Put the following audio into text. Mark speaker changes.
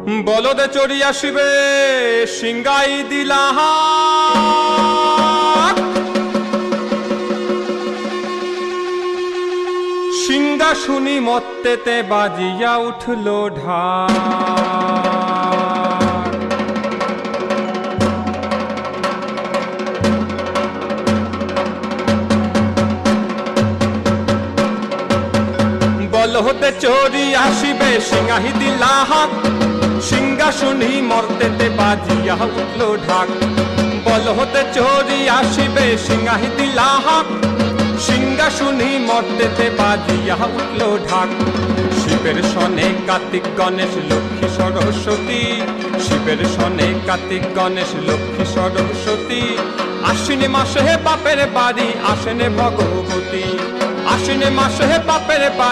Speaker 1: বলদে চড়ি আসিবে সিংগাই দিলা সিংহা শুনি মত্তেতে বাজিয়া উঠল ঢাক। বলদে চড়ি আসিবে সিংহাই দিলা সিংহা শুনি মর্তেতে বাজিয়া উঠল ঢাক। বলদে চড়ি আসিবে সিংহাই দিলা সিংহা শুনি মর্তেতে বাজিয়া উঠল ঢাক। শিবের সনে কার্তিক গণেশ লক্ষ্মী সরস্বতী, শিবের সনে কার্তিক গণেশ লক্ষ্মী সরস্বতী। আশ্বিনে মাসে বাপের বাড়ি আসেনে ভগবতী, আশ্বিনে মাসে বাপের বাড়ি